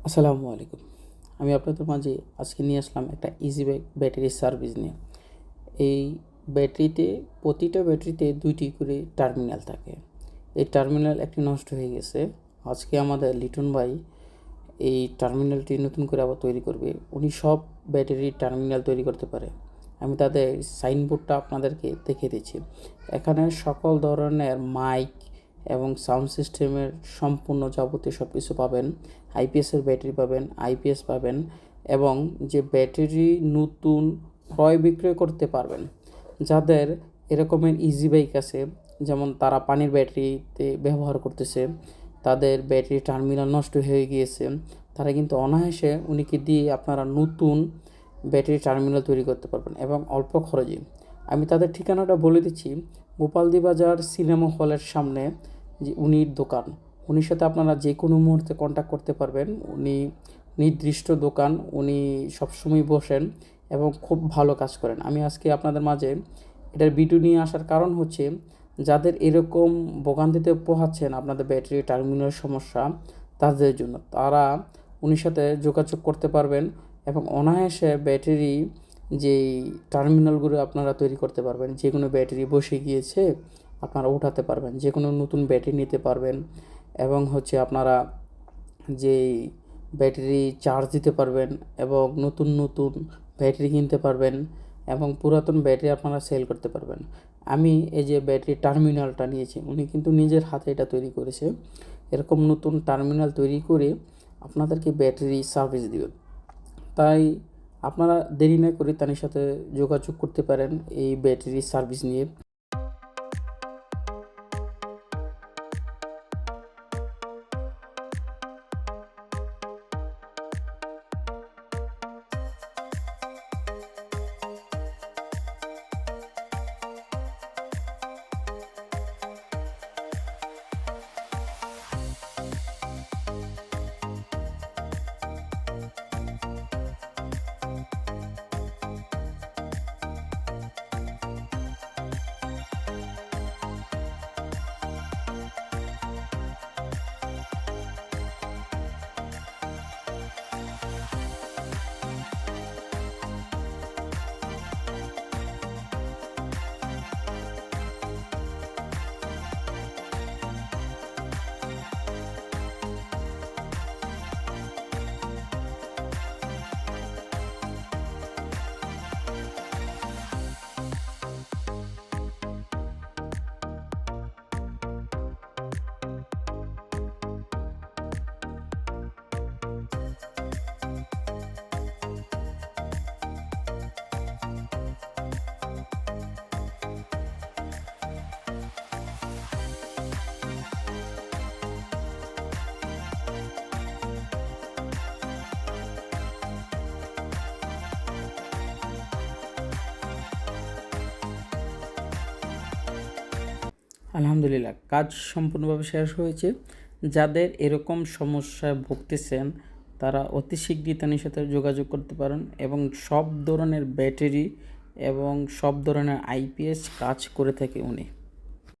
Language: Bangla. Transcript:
আসসালামু আলাইকুম। আমি আপনাদের মাঝে আজকে নিয়ে আসলাম একটা ইজি ব্যাটারি সার্ভিস নিয়ে। এই প্রতিটা ব্যাটারিতে ২টি করে টার্মিনাল থাকে। এই টার্মিনাল একটি নষ্ট হয়ে গেছে। আজকে আমাদের লিটন ভাই এই টার্মিনালটি নতুন করে আবার তৈরি করবে। উনি সব ব্যাটারির টার্মিনাল তৈরি করতে পারে। আমি তাদের সাইনবোর্ডটা আপনাদেরকে দেখিয়ে দিচ্ছি। এখানে সকল ধরনের মাইক এবং সাউন্ড সিস্টেমের সম্পূর্ণ যাবতীয় সব কিছু পাবেন। আইপিএসের ব্যাটারি পাবেন, আইপিএস পাবেন এবং যে ব্যাটারি নতুন ক্রয় বিক্রয় করতে পারবেন। যাদের এরকমের ইজি বাইক আছে, যেমন তারা পানির ব্যাটারিতে ব্যবহার করতেছে, তাদের ব্যাটারি টার্মিনাল নষ্ট হয়ে গিয়েছে, তারা কিন্তু অনায়াসে উনিকে দিয়ে আপনারা নতুন ব্যাটারি টার্মিনাল তৈরি করতে পারবেন এবং অল্প খরচে। আমি তাদের ঠিকানাটা বলে দিচ্ছি, গোপালদি বাজার সিনেমা হলের সামনে যে উনির দোকান। উনির সাথে আপনারা যে কোনো মুহূর্তে কন্ট্যাক্ট করতে পারবেন। উনি নির্দিষ্ট দোকান, উনি সবসময় বসেন এবং খুব ভালো কাজ করেন। আমি আজকে আপনাদের মাঝে এটার ভিডিও নিয়ে আসার কারণ হচ্ছে, যাদের এরকম ভোগান্তিতে পোহাচ্ছেন আপনাদের ব্যাটারি টার্মিনাল সমস্যা, তাদের জন্য তারা উনির সাথে যোগাযোগ করতে পারবেন এবং অনায়াসে ব্যাটারি যেই টার্মিনালগুলো আপনারা তৈরি করতে পারবেন। যে কোনো ব্যাটারি বসে গিয়েছে আপনারা উঠাতে পারবেন, যে কোনো নতুন ব্যাটারি নিতে পারবেন এবং আপনারা যেই ব্যাটারি চার্জ দিতে পারবেন এবং নতুন নতুন ব্যাটারি কিনতে পারবেন এবং পুরাতন ব্যাটারি আপনারা সেল করতে পারবেন। আমি এই যে ব্যাটারি টার্মিনালটা নিয়েছি, উনি কিন্তু নিজের হাতে এটা তৈরি করেছে। এরকম নতুন টার্মিনাল তৈরি করে আপনাদেরকে ব্যাটারি সার্ভিস দিবে। তাই আপনারা দেরি না করে তার সাথে যোগাযোগ করতে পারেন এই ব্যাটারি সার্ভিস নিয়ে। আলহামদুলিল্লাহ, কাজ সম্পূর্ণভাবে শেষ হয়েছে। যাদের এরকম সমস্যায় ভুগতেছেন তারা অতি শীঘ্রই তার সাথে যোগাযোগ করতে পারেন এবং সব ধরনের ব্যাটারি এবং সব ধরনের আইপিএস কাজ করে থাকে উনি।